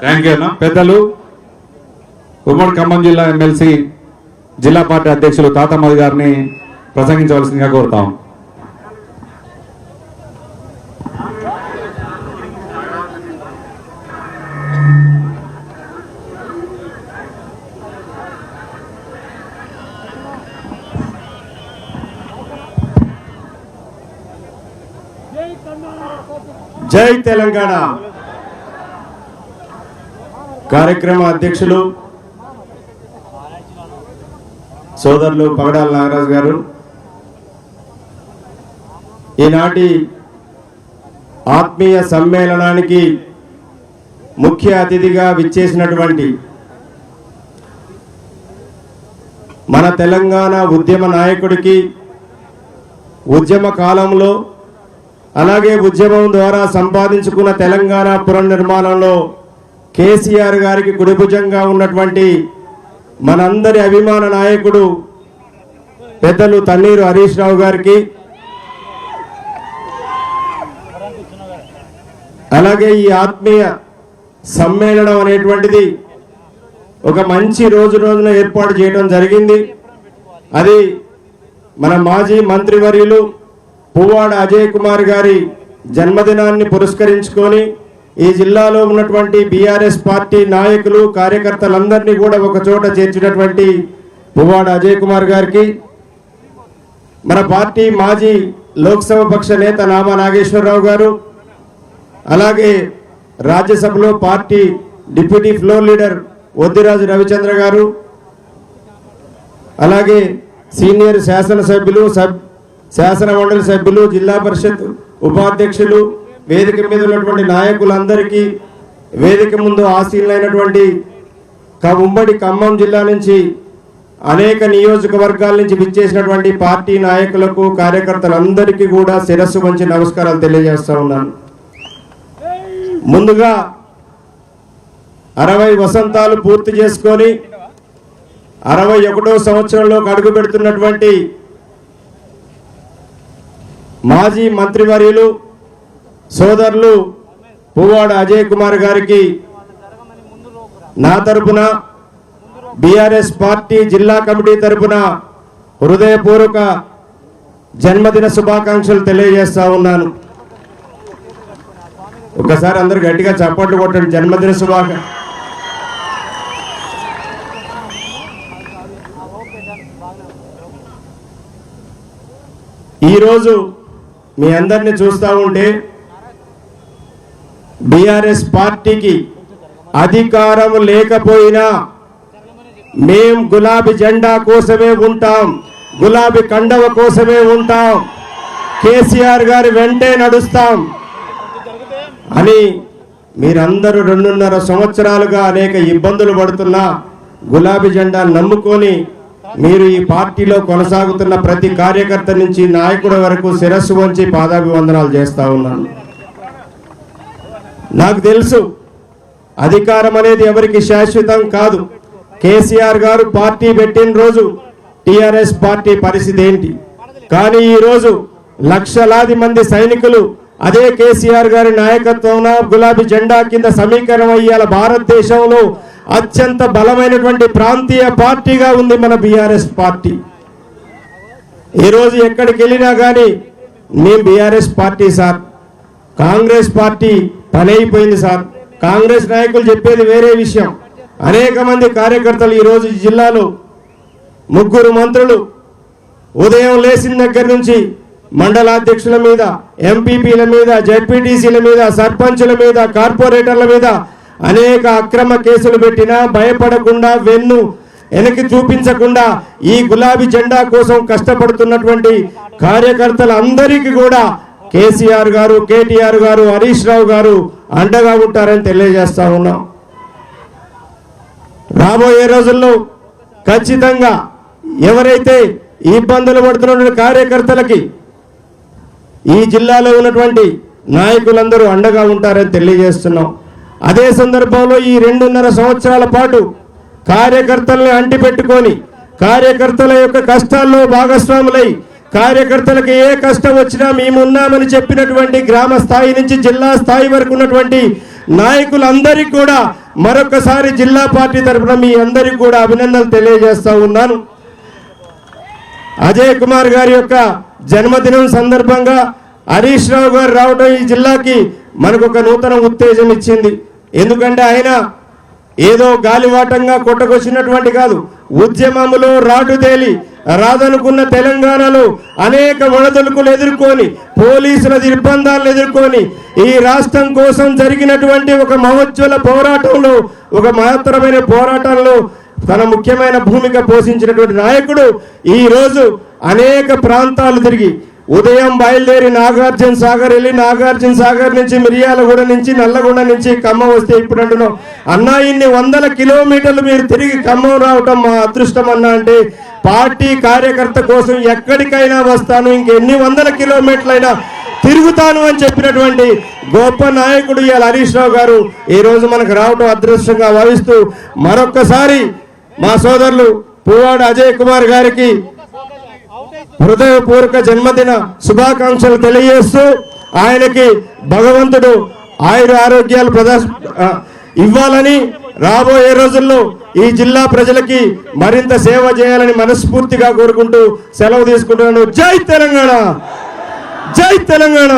Thank you అన్న. పెద్దలు ఉమ్మడి ఖమ్మం జిల్లా ఎమ్మెల్సీ జిల్లా పార్టీ అధ్యక్షులు తాతమ్మది గారిని ప్రసంగించవలసిందిగా కోరుతాం. జై తెలంగాణ కార్యక్రమ అధ్యక్షులు సోదరులు పగడాల నాగరాజు గారు, ఈనాటి ఆత్మీయ సమ్మేళనానికి ముఖ్య అతిథిగా విచ్చేసినటువంటి మన తెలంగాణ ఉద్యమ నాయకుడికి, ఉద్యమ కాలంలో అలాగే ఉద్యమం ద్వారా సంపాదించుకున్న తెలంగాణ పునర్నిర్మాణంలో కేసీఆర్ గారికి కుడిభుజంగా ఉన్నటువంటి మనందరి అభిమాన నాయకుడు పెద్దలు తన్నీరు హరీష్ రావు గారికి, అలాగే ఈ ఆత్మీయ సమ్మేళనం అనేటువంటిది ఒక మంచి రోజున ఏర్పాటు చేయడం జరిగింది. అది మన మాజీ మంత్రివర్యులు పువ్వాడ అజయ్ కుమార్ గారి జన్మదినాన్ని పురస్కరించుకొని ఈ జిల్లాలో ఉన్నటువంటి బీఆర్ఎస్ పార్టీ నాయకులు కార్యకర్తలందరినీ కూడా ఒక చోట చేర్చినటువంటి పువ్వాడ అజయ్ కుమార్ గారికి, మన పార్టీ మాజీ లోక్సభ పక్ష నేత నామా నాగేశ్వరరావు గారు, అలాగే రాజ్యసభలో party deputy floor leader Vaddiraju Ravichandra గారు, అలాగే సీనియర్ శాసనసభ్యులు, శాసన మండలి సభ్యులు, జిల్లా పరిషత్ ఉపాధ్యక్షులు, వేదిక మీద ఉన్నటువంటి నాయకులందరికీ, వేదిక ముందు ఆసీనులైనటువంటి ఉమ్మడి ఖమ్మం జిల్లా నుంచి అనేక నియోజకవర్గాల నుంచి విచ్చేసినటువంటి పార్టీ నాయకులకు, కార్యకర్తలందరికీ కూడా శిరస్సు వంచి నమస్కారాలు తెలియజేస్తా ఉన్నాను. ముందుగా 60 వసంతాలు పూర్తి చేసుకొని 61వ సంవత్సరంలోకి అడుగు పెడుతున్నటువంటి మాజీ మంత్రివర్యులు సోదరులు పువ్వాడ అజయ్ కుమార్ గారికి నా తరపున, బీఆర్ఎస్ పార్టీ జిల్లా కమిటీ తరపున హృదయపూర్వక జన్మదిన శుభాకాంక్షలు తెలియజేస్తా ఉన్నాను. ఒకసారి అందరూ గట్టిగా చప్పట్లు కొట్టండి. జన్మదిన శుభాకాంక్ష. ఈరోజు మీ అందరిని చూస్తూ ఉంటే బీఆర్ఎస్ పార్టీకి అధికారం లేకపోయినా మేం గులాబీ జెండా కోసమే ఉంటాం, గులాబీ కండవ కోసమే ఉంటాం, కేసీఆర్ గారి వెంటే నడుస్తాం అని మీరందరూ 2.5 సంవత్సరాలుగా అనేక ఇబ్బందులు పడుతున్నా గులాబీ జెండా నమ్ముకొని మీరు ఈ పార్టీలో కొనసాగుతున్న ప్రతి కార్యకర్త నుంచి నాయకుడి వరకు శిరస్సు వంచి పాదాభివందనాలు చేస్తా ఉన్నాను. నాకు తెలుసు అధికారం అనేది ఎవరికి శాశ్వతం కాదు. కేసీఆర్ గారు పార్టీ పెట్టిన రోజు టిఆర్ఎస్ పార్టీ పరిస్థితి ఏంటి, కానీ ఈరోజు లక్షలాది మంది సైనికులు అదే కేసీఆర్ గారి నాయకత్వంలో గులాబీ జెండా కింద సమీకరణ అయ్యాల భారతదేశంలో అత్యంత బలమైనటువంటి ప్రాంతీయ పార్టీగా ఉంది మన బీఆర్ఎస్ పార్టీ. ఈరోజు ఎక్కడికి వెళ్ళినా కానీ మేము BRS party sir, Congress party పని అయిపోయింది సార్, కాంగ్రెస్ నాయకులు చెప్పేది వేరే విషయం. అనేక మంది కార్యకర్తలు ఈరోజు ఈ జిల్లాలో 3 మంత్రులు ఉదయం లేచిన దగ్గర నుంచి మండలాధ్యక్షుల మీద, ఎంపీపీల మీద, జెడ్పీటీసీల మీద, సర్పంచుల మీద, కార్పొరేటర్ల మీద అనేక అక్రమ కేసులు పెట్టినా భయపడకుండా, వెనక్కి చూపించకుండా ఈ గులాబీ జెండా కోసం కష్టపడుతున్నటువంటి కార్యకర్తలందరికీ కూడా కేసీఆర్ గారు, కేటీఆర్ గారు, హరీష్ రావు గారు అండగా ఉంటారని తెలియజేస్తా ఉన్నాం. రాబోయే రోజుల్లో ఖచ్చితంగా ఎవరైతే ఇబ్బందులు పడుతున్న కార్యకర్తలకి ఈ జిల్లాలో ఉన్నటువంటి నాయకులందరూ అండగా ఉంటారని తెలియజేస్తున్నాం. అదే సందర్భంలో ఈ 2.5 సంవత్సరాల పాటు కార్యకర్తల్ని అంటిపెట్టుకొని కార్యకర్తల యొక్క కష్టాల్లో భాగస్వాములై కార్యకర్తలకు ఏ కష్టం వచ్చినా మేమున్నామని చెప్పినటువంటి గ్రామ స్థాయి నుంచి జిల్లా స్థాయి వరకు ఉన్నటువంటి నాయకులందరికీ కూడా మరొకసారి జిల్లా పార్టీ తరఫున మీ అందరికీ కూడా అభినందనలు తెలియజేస్తా ఉన్నాను. అజయ్ కుమార్ గారి యొక్క జన్మదినం సందర్భంగా హరీష్ రావు గారు రావడం ఈ జిల్లాకి మనకు ఒక నూతన ఉత్తేజం ఇచ్చింది. ఎందుకంటే ఆయన ఏదో గాలివాటంగా కొట్టకొచ్చినటువంటి కాదు, ఉద్యమములో రాటు తేలి రాదనుకున్న తెలంగాణలో అనేక వడదొలుకులు ఎదుర్కొని పోలీసుల నిర్బంధాలను ఎదుర్కొని ఈ రాష్ట్రం కోసం జరిగినటువంటి ఒక మహోజ్వల పోరాటంలో, ఒక మహత్తరమైన పోరాటంలో తన ముఖ్యమైన భూమిక పోషించినటువంటి నాయకుడు ఈ రోజు అనేక ప్రాంతాలు తిరిగి ఉదయం బయలుదేరి నాగార్జున సాగర్ వెళ్ళి నాగార్జున సాగర్ నుంచి మిర్యాలగూడ నుంచి నల్లగొండ నుంచి ఖమ్మం వస్తే ఇప్పుడు అంటున్నాం అన్నా ఇన్ని 100 కిలోమీటర్లు మీరు తిరిగి ఖమ్మం రావటం మా అదృష్టం అన్నా అంటే పార్టీ కార్యకర్త కోసం ఎక్కడికైనా వస్తాను, ఇంకెన్ని 100 కిలోమీటర్లైనా తిరుగుతాను అని చెప్పినటువంటి గొప్ప నాయకుడు ఇవాళ హరీష్ రావు గారు ఈ రోజు మనకు రావటం అదృష్టంగా భావిస్తూ మరొక్కసారి మా సోదరులు పువ్వాడ అజయ్ కుమార్ గారికి హృదయపూర్వక జన్మదిన శుభాకాంక్షలు తెలియజేస్తూ ఆయనకి భగవంతుడు ఆయుర ఆరోగ్యాలు ఇవ్వాలని, రాబోయే రోజుల్లో ఈ జిల్లా ప్రజలకి మరింత సేవ చేయాలని మనస్ఫూర్తిగా కోరుకుంటూ సెలవు తీసుకుంటున్నాను. జై తెలంగాణ, జై తెలంగాణ.